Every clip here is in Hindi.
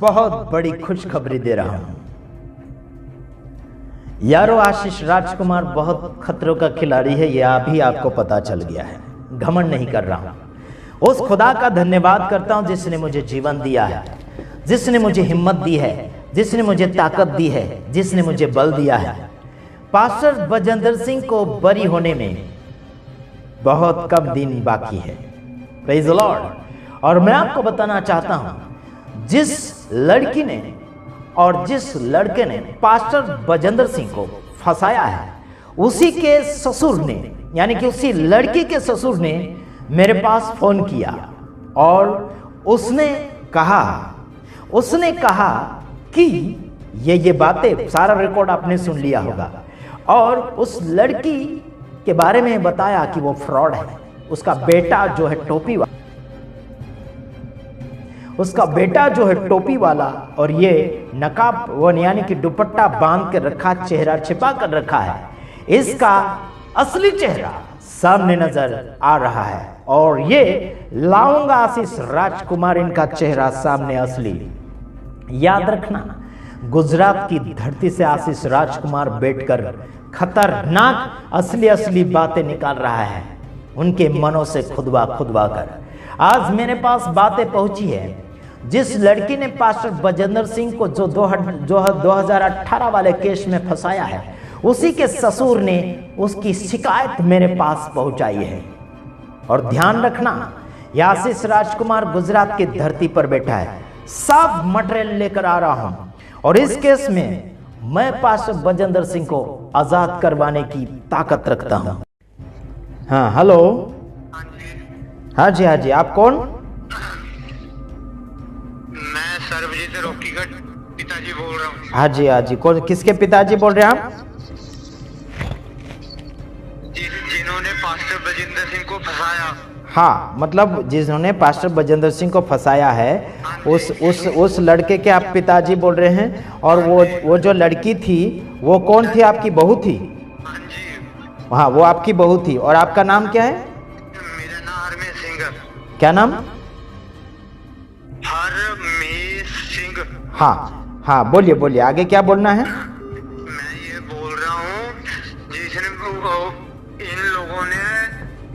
बहुत बड़ी खुशखबरी दे रहा हूं यारो। आशीष राजकुमार बहुत खतरों का खिलाड़ी है, यह अभी आपको पता चल गया है। घमंड नहीं कर रहा हूं। उस खुदा का धन्यवाद करता हूं जिसने मुझे जीवन दिया है, जिसने मुझे हिम्मत दी है, जिसने मुझे ताकत दी है, जिसने मुझे बल दिया है। पास्टर बजेंद्र सिंह को बरी होने में बहुत कम दिन बाकी है। Praise the Lord. और मैं आपको बताना चाहता हूं, जिस लड़की ने और जिस लड़के ने पास्टर बजेंद्र सिंह को फंसाया है, उसी के ससुर ने, यानी कि उसी लड़की के ससुर ने मेरे पास फोन किया और उसने कहा कि ये बातें, सारा रिकॉर्ड आपने सुन लिया होगा, और उस लड़की के बारे में बताया कि वो फ्रॉड है। उसका बेटा जो है टोपी वाला, और ये नकाब वो यानी कि दुपट्टा बांध के रखा, चेहरा छिपा कर रखा है। इसका असली चेहरा सामने नजर आ रहा है और ये लाऊंगा आशीष राजकुमार, इनका चेहरा सामने असली। याद रखना, गुजरात की धरती से आशीष राजकुमार बैठकर खतरनाक असली बातें निकाल रहा है, उनके मनों से खुदवा कर। आज मेरे पास बातें पहुंची है। जिस लड़की ने पास्टर बजेंद्र सिंह को जो 2018 वाले केस में फंसाया है, उसी के ससुर ने उसकी शिकायत मेरे पास पहुंचाई है। और ध्यान रखना, यह आशीष राजकुमार गुजरात की धरती पर बैठा है। सब मटेरियल लेकर आ रहा हूं और इस केस में मैं पास्टर बजेंद्र सिंह को आजाद करवाने की ताकत रखता हूं। हाँ, हेलो। हाँ जी, आप कौन? मैं सर्वजीत रोकीगढ़ पिताजी बोल रहा हूँ। हाँ जी, कौन, किसके पिताजी बोल रहे हैं आप? जिन्होंने पास्टर बजेंद्र सिंह को फंसाया। हाँ, मतलब जिन्होंने पास्टर बजेंद्र सिंह को फंसाया है, उस लड़के के आप पिताजी बोल रहे हैं। और वो जो लड़की थी, वो कौन थी? आपकी बहू थी? हाँ जी। हाँ, वो आपकी बहू थी। और आपका नाम क्या है? मेरा नाम हरमेश सिंह। क्या नाम? हरमेश सिंह। हाँ, बोलिए, आगे क्या बोलना है? मैं ये बोल रहा हूँ, जिसने इन लोगों ने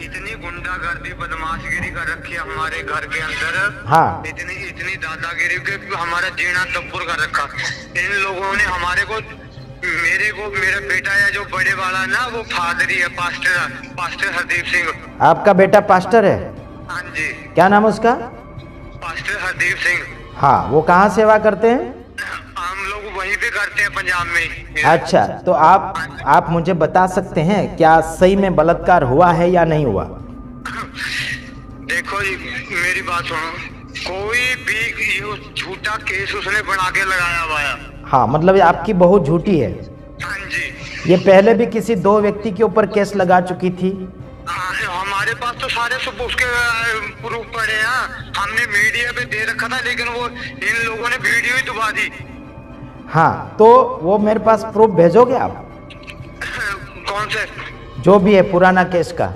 इतनी गुंडागर्दी बदमाशगिरी कर रखी है हमारे घर के अंदर। हाँ, इतनी दादागिरी के हमारा जीना तब्बुर कर रखा। इन लोगों ने हमारे को, मेरा बेटा है जो बड़े वाला ना, वो फादरी है, पास्टर हरदीप सिंह। आपका बेटा पास्टर है? हाँ जी। क्या नाम उसका? पास्टर हरदीप सिंह। हाँ, वो कहाँ सेवा करते हैं? हम लोग वहीं पे करते हैं, पंजाब में ही। अच्छा, तो आप मुझे बता सकते हैं क्या सही में बलात्कार हुआ है या नहीं हुआ? देखो जी, मेरी बात सुनो। कोई भी ये झूठा केस उसने बना के लगाया हुआ है। हाँ, मतलब आपकी बहू झूठी है? हाँ जी। ये पहले भी किसी 2 व्यक्ति के ऊपर केस लगा चुकी थी? हमारे पास तो सारे सब उसके प्रूफ पड़े हैं। हमने मीडिया पे दे रखा था, लेकिन वो इन लोगों ने वीडियो ही दबा दी। हाँ, तो वो मेरे पास प्रूफ भेजोगे आप? कौन से? जो भी है पुराना केस का।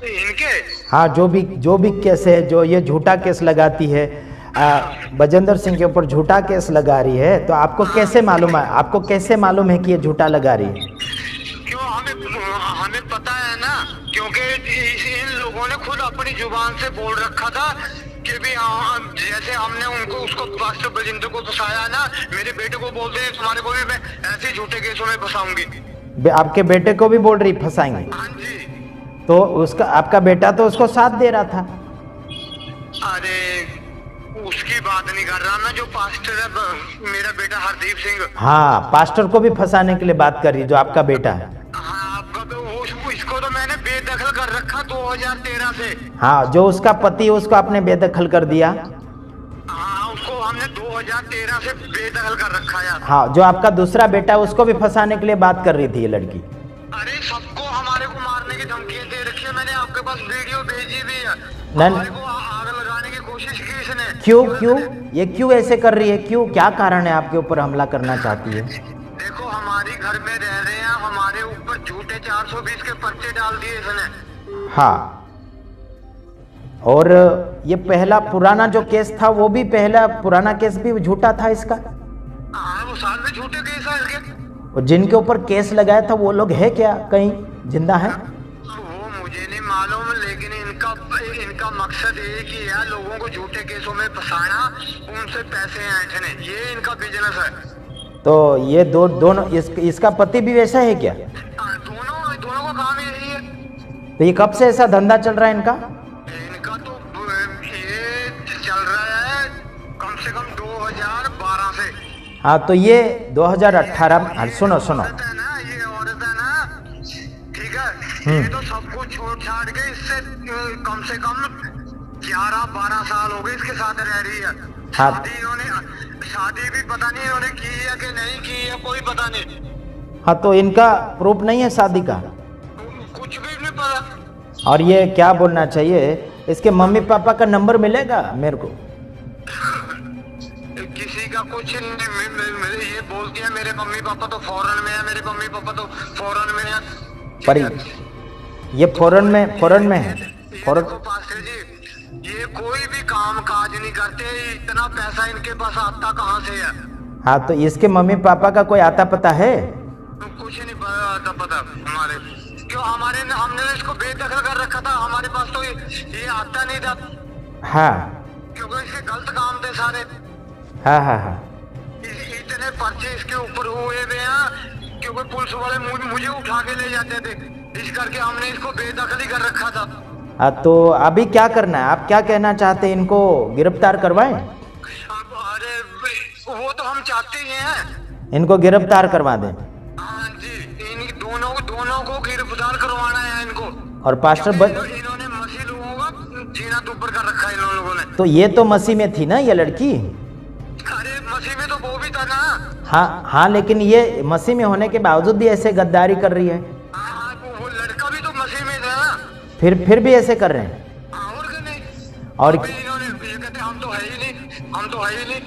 इनके? हाँ, जो भी केस है, जो ये झूठा केस लगाती है, बजेंद्र सिंह के ऊपर झूठा केस लगा रही है, तो आपको कैसे मालूम है? आपको कैसे मालूम है कि ये झूठा लगा रही है? क्यों, हमें पता है ना, क्योंकि इन लोगों ने खुद अपनी जुबान से बोल रखा था कि भी जैसे हमने उसको पास्टर बजेंद्र को फंसाया ना, मेरे बेटे को बोलते हैं तुम्हारे को भी मैं ऐसे झूठे केसों में फंसाऊंगी। आपके बेटे को भी बोल रही फंसाएंगे? हाँ जी। तो आपका बेटा तो उसको साथ दे रहा था। अरे उसकी बात नहीं कर रहा मैं, जो पास्टर है मेरा बेटा हरदीप सिंह। हाँ, पास्टर को भी फंसाने के लिए बात कर रही है, जो आपका बेटा है। हाँ, आपका तो इसको तो मैंने बेदखल कर रखा 2013 से। हाँ, जो उसका पति, उसको आपने बेदखल कर दिया। हाँ, उसको हमने 2013 से बेदखल कर रखा यार। हाँ, जो आपका दूसरा बेटा, उसको भी फंसाने के लिए बात कर रही थी ये लड़की। अरे सबको हमारे को मारने की धमकियां दे रखी है। मैंने आपके पास वीडियो भेजी भी है। हमारे को आग लगाने की कोशिश की इसने। क्यों ये क्यों ऐसे कर रही है? क्यों, क्या कारण है आपके ऊपर हमला करना चाहती है? देखो, हमारी घर में रह रहे हैं, हमारे ऊपर झूठे 420 के पर्चे डाल दिए इसने। हाँ, और ये पहला पुराना जो केस था वो भी पहला पुराना केस भी झूठा था इसका। हाँ, वो साल में झूठे केस है इसके। और जिनके ऊपर केस लगाया था वो लोग है क्या, कहीं जिंदा है? वो मुझे नहीं मालूम, लेकिन इनका मकसद एक ही है, लोगों को झूठे केसों में फंसाना, उनसे पैसे ऐंठने, ये इनका बिजनेस है। तो ये दोनों इसका पति भी वैसा है क्या? दोनों का काम यही है। तो ये कब से ऐसा धंधा चल रहा है इनका? इनका तो ये चल रहा है कम से कम 2012 से। हाँ, तो ये 2018 सुनो औरत है ना, ये औरत है ना, ठीक है, ये तो सब कुछ छोड़ छाड़ के इससे कम से कम 11-12 साल हो गए इसके साथ रह रही है। हाँ। शादी भी पता नहीं इन्होंने की है कि नहीं की है, कोई पता नहीं। हाँ, तो इनका प्रूफ नहीं है शादी का? कुछ भी नहीं पता। और ये क्या बोलना चाहिए, इसके मम्मी पापा का नंबर मिलेगा मेरे को? किसी का कुछ नहीं, ये बोलती है मेरे मम्मी पापा तो फॉरेन में है, मेरे मम्मी पापा तो फॉरेन में है। पर ये फॉरेन में है। फॉरेन पास्टर जी, ये कोई भी काम काज नहीं करते, इतना पैसा इनके पास आता कहाँ से है? हाँ, तो इसके मम्मी पापा का कोई आता पता है? कुछ नहीं आता पता हमारे, क्यों हमने इसको बेदखल कर रखा था, हमारे पास तो ये आता नहीं था। हाँ, क्योंकि इसके गलत काम थे सारे। हाँ हाँ हाँ। इतने पर्चे इसके ऊपर हुए हुए हैं, क्योंकि पुलिस वाले मुझे उठा के ले जाते थे, इस करके हमने इसको बेदखल कर रखा था। हाँ, तो अभी क्या करना है, आप क्या कहना चाहते हैं, इनको गिरफ्तार करवाएं? अरे वो तो हम चाहते ही हैं, इनको गिरफ्तार करवा दें। हाँ जी, इन दोनों को गिरफ्तार करवाना है इनको। और पास्टर इन्होंने मसीह लोगों का जीना दुबर कर रखा है इन लोगों ने। तो ये तो मसीह में थी ना ये लड़की? अरे मसीह में तो वो भी था ना। हाँ हाँ, लेकिन ये मसीह में होने के बावजूद भी ऐसे गद्दारी कर रही है। हाँ, वो लड़का भी तो मसीह में था ना। फिर भी ऐसे कर रहे हैं। और क्या नहीं। और इन्होंने ये कहते हम तो है ही नहीं, हम तो है ही नहीं।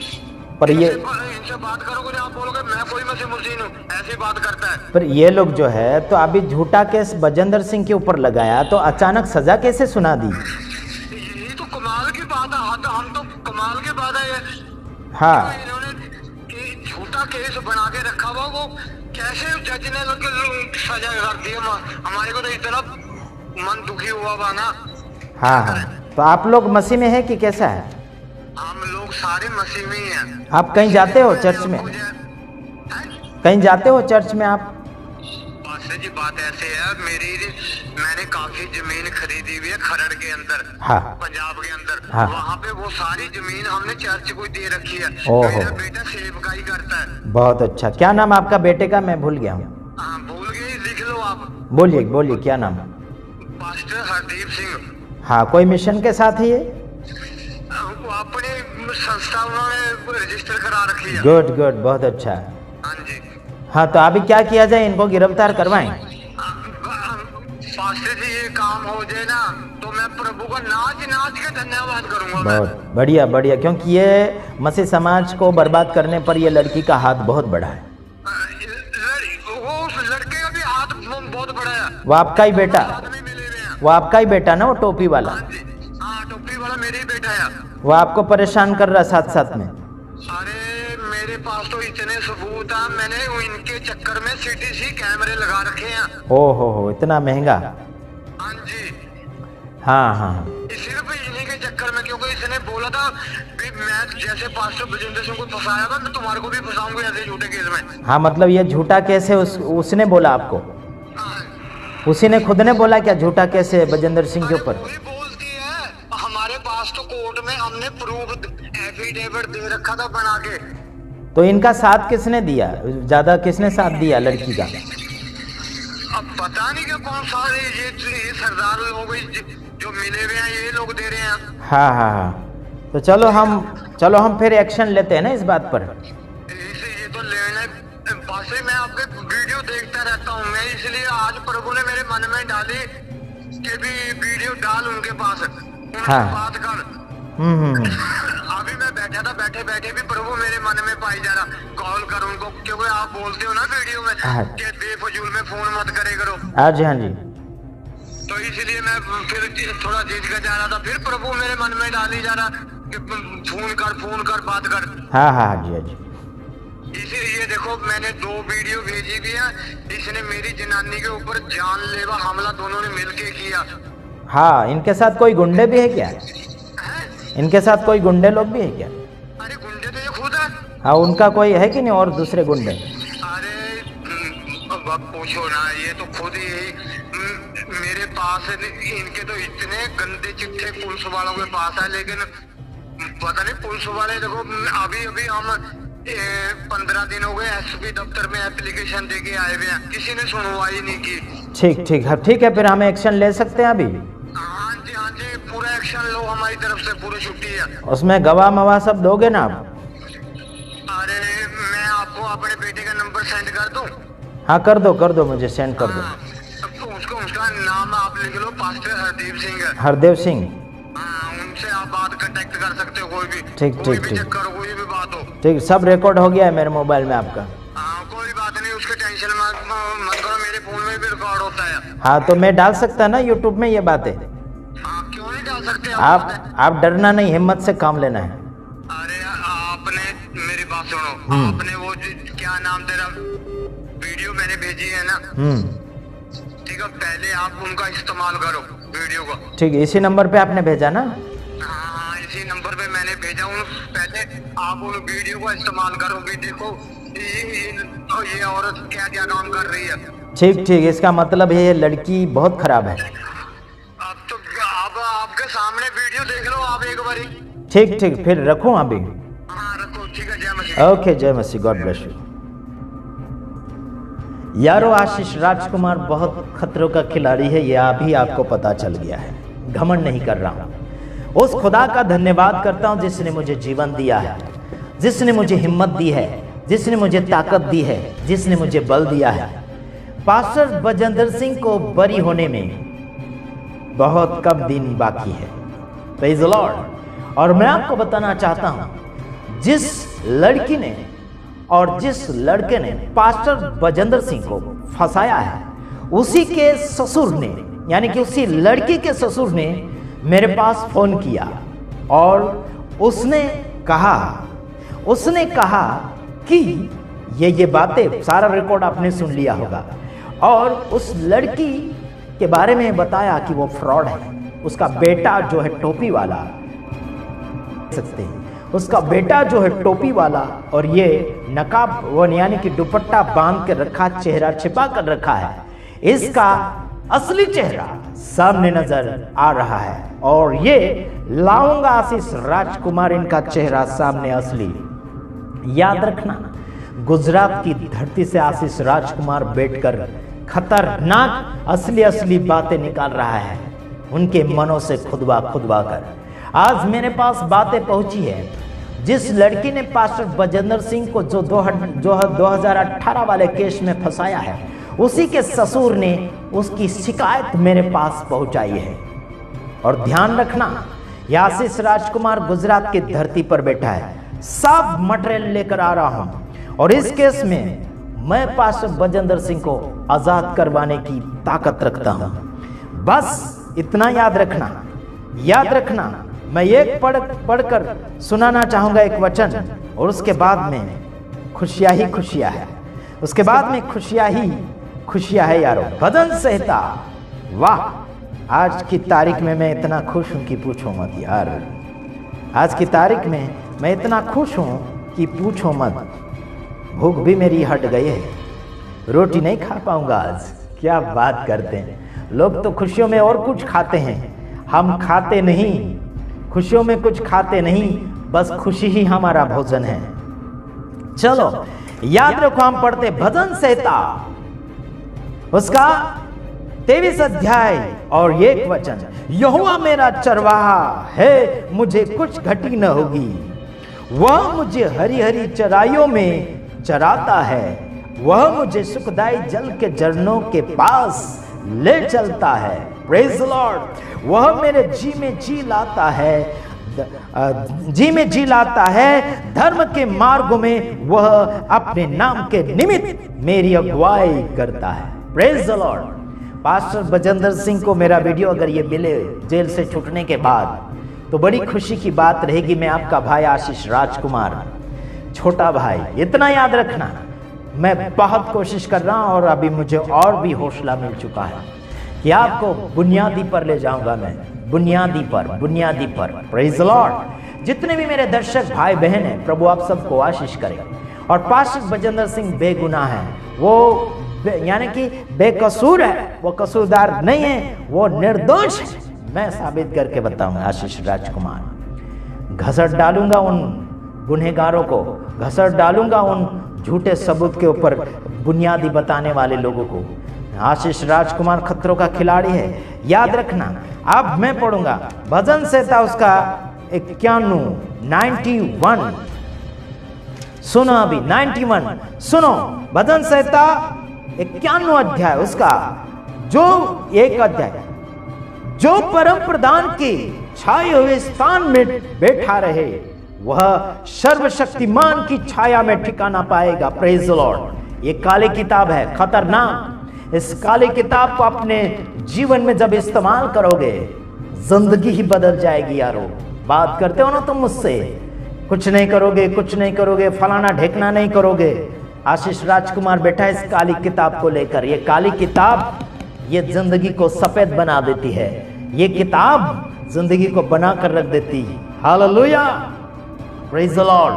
पर ये इनसे बात करोगे आप बोलोगे मैं कोई मसीह मुस्लिम हूँ, ऐसी बात करता है। पर ये लोग जो है, तो अभी झूठा केस बजेंद्र सिंह के ऊपर लगाया, तो अचानक सजा कैसे सुना दी? यही तो कमाल की बात है। हम तो कमाल की बात है ये। हाँ, तो इन्होंने झूठा केस बना के रखा हुआ, वो कैसे जज ने सजा कर दी। हमारे को तो इतना मन दुखी हुआ बा ना। हाँ हाँ। तो आप लोग मसीह में है कि कैसा है? हम लोग सारे मसीह में ही हैं। आप कहीं जाते हो चर्च में? कहीं जाते हो चर्च में आप? पास्टर जी बात ऐसे है, मैंने काफी जमीन खरीदी हुई है खरड़ के अंदर। हाँ। पंजाब के अंदर। हाँ। वहाँ पे वो सारी जमीन हमने चर्च को दे रखी है। ओहो। मेरा बेटा सेवकाई करता है। बहुत अच्छा। क्या नाम आपका बेटे का, मैं भूल गया हूँ? हाँ, भूल गए, लिख लो आप। बोलिए क्या नाम? पास्टर हरदीप सिंह। हाँ, कोई मिशन के साथ ही है? वो अपने संस्था उन्होंने रजिस्टर करा रखी है। गुड, बहुत अच्छा। हाँ जी। हाँ, तो अभी क्या किया जाए, इनको गिरफ्तार करवाएं? पास्टर जी ये काम हो जाए ना, तो मैं प्रभु का नाच के धन्यवाद करूंगा। बहुत बढ़िया, क्योंकि ये मसीह समाज को बर्बाद करने पर ये लड़की का हाथ बहुत बड़ा है। वो उस लड़के का भी हाथ बहुत बड़ा है। वो आपका ही बेटा? आदमी मिले हुए हैं। वो आपका ही बेटा ना, वो टोपी वाला? हाँ जी, हाँ, टोपी वाला मेरे ही बेटा है। वो आपको परेशान कर रहा साथ में? अरे मेरे पास तो इतने सबूत है, मैंने इनके चक्कर में CCTV कैमरे लगा रखे हैं। हो, इतना महंगा? हाँ जी। हाँ। सिर्फ इन्हीं के चक्कर में, क्योंकि इसने बोला था भी मैं जैसे पास्टर बजेंद्र सिंह को फंसाया था, मैं तुम्हारे को भी फंसाऊंगा ऐसे झूठे केस में। हाँ, मतलब ये झूठा केस है, उसने बोला आपको? हाँ। उसी ने खुद ने बोला क्या झूठा केस है बजेंद्र सिंह के ऊपर? वही बोलती है, हमारे पास तो कोर्ट में हमने प्रूफ एफिडेविट दे रखा था बना के। तो इनका साथ किसने दिया, ज्यादा किसने साथ दिया लड़की का? अब पता नहीं कि कौन सा ये सरदार लोग जो मिले हुए हैं, ये लोग दे रहे हैं। हाँ। तो चलो हम फिर एक्शन लेते हैं ना इस बात पर। ये तो लेने पासे मैं आपके वीडियो देखता रहता हूँ मैं, इसलिए आज प्रभु ने मेरे मन में डाली कि भी वीडियो डाल उनके पास, उनसे हाँ। बात कर। अभी मैं बैठा था, बैठे भी प्रभु मेरे मन में पाई जा रहा, कॉल कर उनको, क्योंकि आप बोलते हो ना वीडियो में हाँ। कि बेफजूल में फोन मत करे करो। हाँ जी। तो इसलिए मैं फिर थोड़ा झिझक जा रहा था। फिर प्रभु मेरे मन में डाली जा रहा कि फोन कर बात कर। हाँ हाँ जी हाँ जी। इसीलिए देखो मैंने 2 वीडियो भेजी भी है। इसने मेरी जनानी के ऊपर जानलेवा हमला दोनों ने मिलके किया। हाँ, इनके साथ कोई गुंडे भी है क्या? इनके साथ कोई गुंडे लोग भी है क्या? अरे गुंडे तो ये खुद है। हाँ, उनका कोई है कि नहीं और दूसरे गुंडे? अरे पूछो ना, ये तो खुद ही मेरे पास इनके तो इतने गंदे चिट्ठे पुलिस वालों के पास है। लेकिन पता नहीं पुलिस वाले देखो अभी हम 15 दिन हो गए एसपी दफ्तर में एप्लीकेशन देके आए हुए हैं, किसी ने सुनवाई नहीं की। ठीक है, फिर हम एक्शन ले सकते हैं अभी? हाँ जी, पूरा एक्शन लो, हमारी तरफ से पूरी छुट्टी है। उसमें गवाह मवाह सब दोगे ना आप? अरे मैं आपको अपने बेटे का नंबर सेंड कर दूं? हाँ कर दो, मुझे सेंड कर दो। उसका नाम आप लिख लो, पास्टर हरदेव सिंह। हरदेव सिंह? उनसे आप बात कांटेक्ट कर सकते हो, कोई भी ठीक, कोई भी बात हो। ठीक, सब रिकॉर्ड हो गया है मेरे मोबाइल में आपका। कोई बात नहीं, उसके टेंशन मत करो, मेरे फोन में भी रिकॉर्ड होता है। हाँ, तो मैं डाल सकता है ना यूट्यूब में ये बातें? क्यों नहीं डाल सकते आप डरना नहीं, हिम्मत से काम लेना है। अरे आपने मेरी बात सुनो, आपने वो क्या नाम तेरा वीडियो मैंने भेजी है ना, ठीक है, पहले आप उनका इस्तेमाल करो वीडियो को। ठीक है, इसी नंबर पे आपने भेजा ना? हाँ, इसी नंबर पे मैंने भेजा। पहले आप उन वीडियो का इस्तेमाल करो कि देखो ये औरत क्या क्या काम कर रही है। ठीक, इसका मतलब है ये लड़की बहुत खराब है। अब तो आपके सामने वीडियो देख लो आप एक बारी। ठीक, फिर रखूं अभी? हाँ रखो, ठीक है, जय मसीह। ओके, जय मसीह, गॉड ब्लेस यू। यारो, आशीष राजकुमार बहुत खतरों का खिलाड़ी है, ये अभी आपको पता चल गया है। घमंड नहीं कर रहा हूं, उस खुदा का धन्यवाद करता हूं जिसने मुझे जीवन दिया है, जिसने मुझे हिम्मत दी है, जिसने मुझे ताकत दी है, जिसने मुझे बल दिया है। पास्टर बजेंद्र सिंह को बरी होने में बहुत कम दिन बाकी है। Praise the Lord. और मैं आपको बताना चाहता हूं, जिस लड़की ने और जिस लड़के ने पास्टर बजेंद्र सिंह को फंसाया है, उसी के ससुर ने, यानी कि उसी लड़की के ससुर ने मेरे पास फोन किया और उसने कहा कि ये बातें, सारा रिकॉर्ड आपने सुन लिया होगा, और उस लड़की के बारे में बताया कि वो फ्रॉड है। उसका बेटा जो है टोपी वाला, सकते हैं, उसका बेटा जो है टोपी वाला और ये नकाब वो यानी कि दुपट्टा बांध के रखा, चेहरा छिपा कर रखा है, इसका असली चेहरा सामने नजर आ रहा है। और ये लाऊंगा आशीष राजकुमार, इनका चेहरा सामने असली। याद रखना, गुजरात की धरती से आशीष राजकुमार बैठकर खतरनाक असली बातें निकाल रहा है, उनके मनों से खुदवा कर। आज मेरे पास बातें पहुंची है, जिस लड़की ने पास्टर बजेंद्र सिंह को जो 2018 वाले केस में फंसाया है, उसी के ससुर ने उसकी शिकायत मेरे पास पहुंचाई है। और ध्यान रखना, ये आशीष राजकुमार गुजरात की धरती पर बैठा है, सब मटेरियल लेकर आ रहा हूं, और इस केस में मैं पास्टर बजेंद्र सिंह को आजाद करवाने की ताकत रखता हूं। बस इतना याद रखना। मैं एक पढ़कर सुनाना चाहूंगा एक वचन, और उसके बाद में खुशियां ही खुशियां है। उसके बाद में खुशियां ही खुशियां है यारो। भजन संहिता, वाह, आज की तारीख में मैं इतना खुश हूं कि पूछो मत यार। आज की तारीख में मैं इतना खुश हूं कि पूछो मत। भूख भी मेरी हट गई है, रोटी नहीं खा पाऊंगा आज। क्या बात करते हैं लोग, तो खुशियों में और कुछ खाते हैं, हम खाते नहीं, खुशियों में कुछ खाते नहीं, बस खुशी ही हमारा भोजन है। चलो याद रखो, हम पढ़ते भजन संहिता उसका 23 अध्याय और 1 वचन। यहोवा मेरा चरवाहा है, मुझे कुछ घटी न होगी। वह मुझे हरी हरी चराइयों में चराता है, वह मुझे सुखदाई जल के झरनों के पास ले चलता है। Praise the Lord. वह मेरे जी में जी लाता है, धर्म के मार्गों में वह अपने नाम के निमित्त मेरी अगुवाई करता है। Praise the Lord. Pastor Bajinder Singh को मेरा वीडियो अगर ये मिले जेल से छूटने के बाद तो बड़ी खुशी की बात रहेगी। मैं आपका भाई आशीष राजकुमार, छोटा भाई, इतना याद रखना। मैं बहुत कोशिश कर रहा हूं और अभी मुझे और भी हौसला मिल चुका है कि आपको बुनियादी पर ले जाऊंगा मैं, बुनियादी पर। Praise the Lord. जितने भी मेरे दर्शक भाई बहन हैं, प्रभु आप सबको आशीष करे। और पास्टर बजेंद्र सिंह बेगुनाह है, वो यानी कि बेकसूर है, वो कसूरदार नहीं है, वो निर्दोष है। मैं साबित करके बताऊंगा आशीष राजकुमार। घसट डालूंगा उन गुनहगारों को, घसट डालूंगा उन झूठे सबूत के ऊपर बुनियादी बताने वाले लोगों को। आशीष राजकुमार खतरों का खिलाड़ी है, याद रखना। अब मैं पढ़ूंगा भजन संहिता उसका 91 सुनो, अभी 91 सुनो। भजन संहिता 91 अध्याय उसका जो एक अध्याय, जो परम प्रधान की छाए हुए स्थान में बैठा रहे वह सर्वशक्तिमान की छाया में ठिकाना पाएगा। Praise the Lord. ये काली किताब है, खतरनाक। इस काली किताब को अपने जीवन में जब इस्तेमाल करोगे जिंदगी ही बदल जाएगी। यारो बात करते हो ना तुम मुझसे, कुछ नहीं करोगे, फलाना ढेकना नहीं करोगे। आशीष राजकुमार बैठा इस काली किताब को लेकर। ये काली किताब ये जिंदगी को सफेद बना देती है, ये किताब जिंदगी को बना कर रख देती है। Hallelujah, praise the Lord.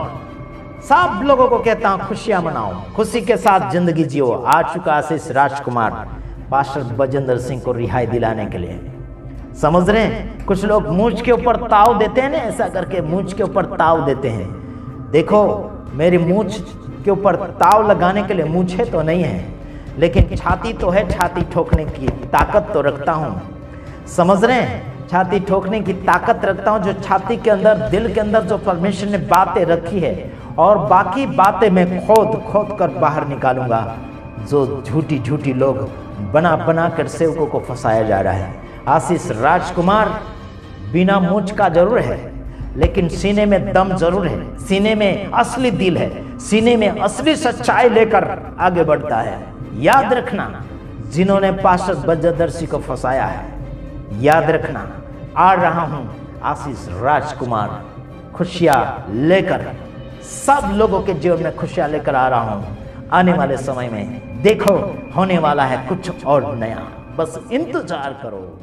सब लोगों को कहता हूं खुशियां मनाओ, खुशी के साथ जिंदगी जियो। आ चुका आशीष राजकुमार पास्टर बजेंद्र सिंह को रिहाई दिलाने के लिए। समझ रहे हैं? कुछ लोग मूंछ के ऊपर ताव देते हैं ना, ऐसा करके मूंछ के ऊपर ताव देते हैं। देखो मेरी मूंछ के ऊपर ताव लगाने के लिए मूंछे तो नहीं है, लेकिन छाती तो है, छाती ठोकने की ताकत तो रखता हूं। समझ रहे हैं? छाती ठोकने की ताकत रखता हूं, जो छाती के अंदर, दिल के अंदर जो परमेश्वर ने बातें रखी है, और बाकी बातें मैं खोद कर बाहर निकालूंगा। जो झूठी लोग बना कर सेवकों को फंसाया जा रहा है। आशीष राजकुमार बिना मूंछ का जरूर है, लेकिन सीने में दम जरूर है, सीने में असली दिल है, सीने में असली सच्चाई लेकर आगे बढ़ता है। याद रखना, जिन्होंने पास्टर बजेंद्र सिंह को फंसाया है, याद रखना, आ रहा हूं आशीष राजकुमार खुशियां लेकर, सब लोगों के जीवन में खुशियां लेकर आ रहा हूं। आने वाले समय में देखो होने वाला है कुछ और नया, बस इंतजार करो।